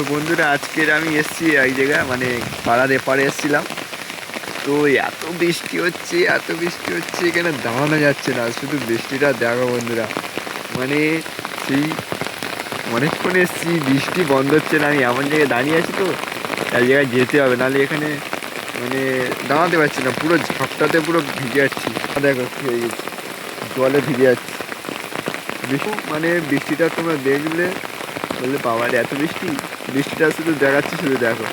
তো বন্ধুরা আজকের আমি এসেছি এক জায়গায় মানে পাড়ার এপারে এসেছিলাম। তো এত বৃষ্টি হচ্ছে এখানে দাঁড়ানো যাচ্ছে না, শুধু বৃষ্টিটা দেখো বন্ধুরা। মানে সেই অনেকক্ষণ এসেছি, বৃষ্টি বন্ধ হচ্ছে না। আমি এমন জায়গায় দাঁড়িয়ে আছি, তো এক জায়গায় যেতে হবে, নাহলে এখানে মানে দাঁড়াতে পারছি না, পুরো ঝাপটাতে পুরো ভিজে যাচ্ছি। দেখো কি হয়ে গেছে, জলে ভিজে যাচ্ছি। মানে বৃষ্টিটা তোমরা দেখলে বললে বাবার এত বৃষ্টিটা শুধু দেখাচ্ছি, শুধু দেখো।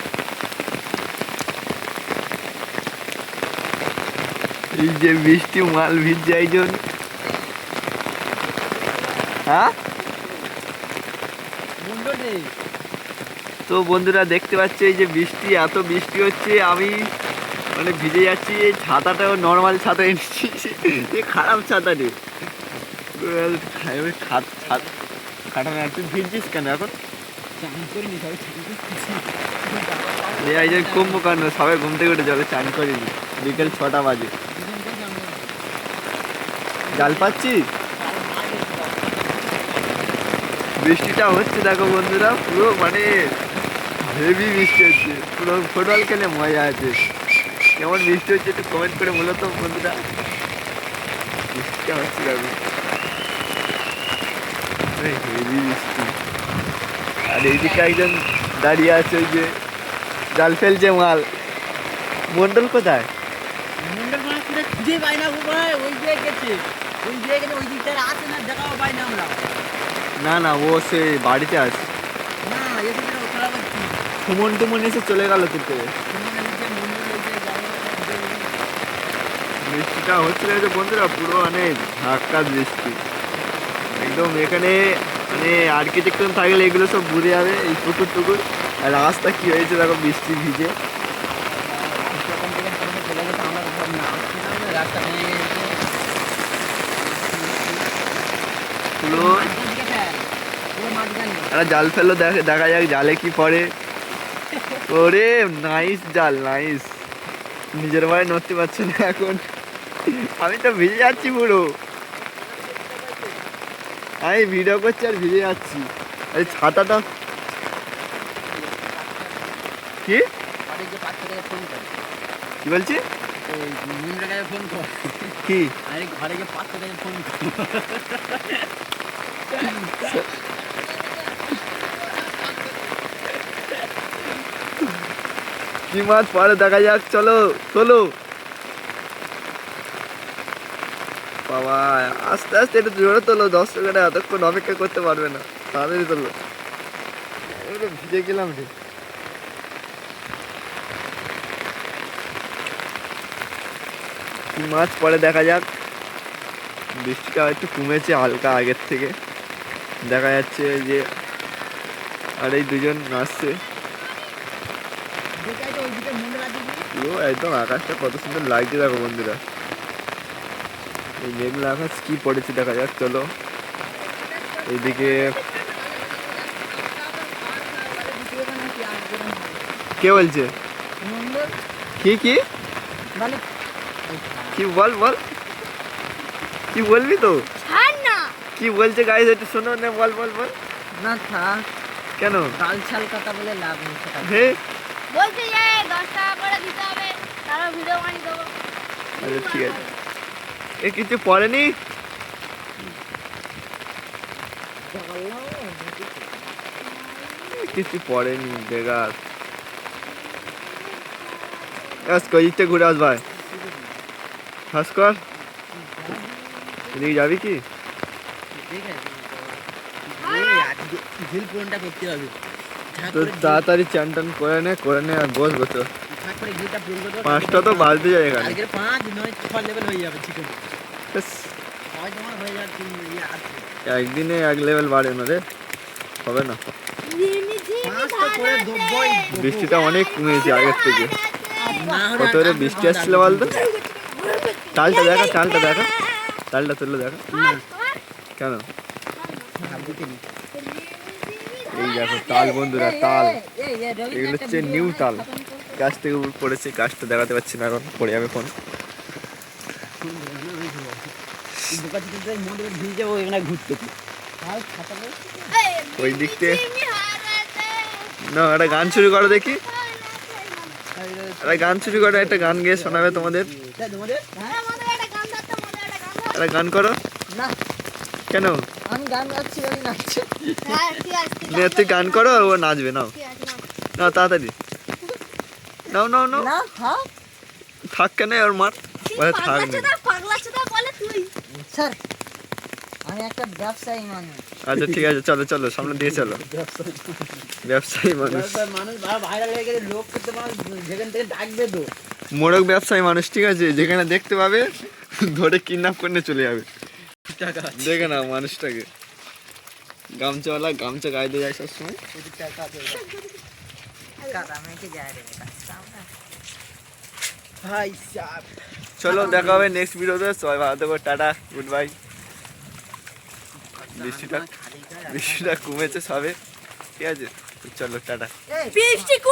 এই যে বৃষ্টি মাল ভিজছে একজন। হ্যাঁ, তো বন্ধুরা দেখতে পাচ্ছি এই যে এত বৃষ্টি হচ্ছে, আমি মানে ভিজে যাচ্ছি। এই ছাতাটাও নর্মাল ছাতা এনেছি, এই খারাপ ছাতা নেই। খাটানো, তুই ভিজছিস কেন এখন? এই যে কুম্ভকাণ্ড, সবাই ঘুম থেকে উঠে যাবে, চান করিনি, বিকেল 6টা বাজে। জাল পাচ্ছি, বৃষ্টিটা হচ্ছে দেখো বন্ধুরা, পুরো মানে হেভি বৃষ্টি হচ্ছে, পুরো ফুটবল খেলে মজা আছে। কেমন বৃষ্টি হচ্ছে একটু কমেন্ট করে বলো তো বন্ধুরা। বৃষ্টিটা হচ্ছে দেখো, হেভি বৃষ্টি। আর এইদিকে একজন দাঁড়িয়ে আছে, ওই যে জাল ফেলছে মাল। মন্ডল কোথায়? খুঁজে পাই না, ওই দিকে গেছে, ওই দিকটা আছে না, দেখাও পাই না আমরা। না ও সে বাড়িতে আছে। না, এসে খেলা করছি। সুমন এসে চলে গেল তোকে। বৃষ্টিটা হচ্ছিল যে বন্ধুরা, পুরো মানে ধাক্কা বৃষ্টি একদম। এখানে মানে আর কিছুক্ষণ থাকলে এগুলো সব ঘুরে যাবে, এই টুকুর। আর রাস্তা কি হয়েছে দেখো, বৃষ্টি ভিজে। জাল ফেললো, দেখা যাক জালে কি পড়ে। ওরে নাইস জাল, নাইস। নিজের ভাই নড়তে পারছে না এখন, আমি তো ভিজে যাচ্ছি পুরো। আমি ভিডিও করছি আর ভিজে যাচ্ছি। এই ছাতাটা কি কি বলছি? কি ঘরে গিয়ে ফোন কি মাছ পরে দেখা যাক, চলো বাবা। আস্তে একটু জোরে তোলো, দর্শকেরা এতক্ষণ অপেক্ষা করতে পারবে না, তাড়াতাড়ি তোলো। ভিজে গেলাম রে। কি মাছ পরে দেখা যাক। বৃষ্টিটা একটু কমেছে হালকা আগের থেকে, দেখা যাচ্ছে যে আর এই দুজন নাচছে। একদম আকাশটা কত সুন্দর লাগছে দেখো বন্ধুরা। এই মেঘলা আকাশ কি পড়েছে দেখা যাক, চলো। এইদিকে কে বলছে? কি বল কি বলবি? তো কি বলছে গাইস, একটু শোনো না, বল না থাক। কেন কাল ছাল কথা বলে লাভ নেই। হে বলছে যে 10 টাকা করে দিতে হবে, তারপর ভিডিও বানিয়ে দেবো। আচ্ছা ঠিক আছে। এ কিছু পড়েনি, কিছু পড়েনি বেকার। দিকটা ঘুরে আস ভাই, ফাঁস কর। এদিকে যাবি কি? তো তাড়াতাড়ি চান টান করে নে আর বসবো তো। 5টা তো বাজতে যায় এখানে। একদিনে 1 লেভেল বাড়ে না রে, হবে না। বৃষ্টিটা অনেক কমেছে আগের থেকে। কত করে বৃষ্টি আসছিল বলতো? চালটা দেখা, চালটা তুললে দেখা। কেন? এই দেখো তাল বন্ধুরা, তাল। এগুলো হচ্ছে নিউ তাল, গাছ থেকে উপর পড়েছে। গাছটা দেখাতে পারছি না এখন, পড়ে যাবে ফোন। ওই দিক থেকে না একটা গান শুরু করো দেখি, একটা গান শুরু করো, একটা গান গেয়ে শোনাবে তোমাদের, তাই তোমাদের হ্যাঁ, মদের একটা গান ধরতো, মদের একটা গান ধর। একটা গান করো। না কেন? আমি গান গাচ্ছি আমি নাচছি হ্যাঁ, ঠিক আছে, তুই নে, তুই গান করো আর ও নাচবে। নাও ঠিক আছে, নাও। নাও তাড়াতাড়ি, নাও নাও নাও। না হ্যাঁ থাক কেন ওর মার, তুই বলে থাক পাগলা না। চোদা, পাগলা চোদা বলে তুই। স্যার আমি একটা ব্যবসায়ী মানুষ আচ্ছা ঠিক আছে, চলো চলো সামনে দিয়ে চলো। ব্যবসায়ী মানুষ, মানুষ ভাইরাল হয়ে গেলে লোক করতে মানুষ যেখান থেকে ডাকবে তো মোড়ক ব্যবসায়ী মানুষ, ঠিক আছে? যেখানে দেখতে পাবে ধরে কিডন্যাপ করে চলে যাবে। দেখে না মানুষটাকে, গামছাওয়ালা, গামছা গায়ে দিয়ে যায় সবসময়। ভাই সাহেব চলো দেখা হবে নেক্সট ভিডিওতে, সবাই ভালো থেকো, টাটা, গুড বাই। বৃষ্টিটা কমেছে সবে, ঠিক আছে? চলো টাটা। বৃষ্টি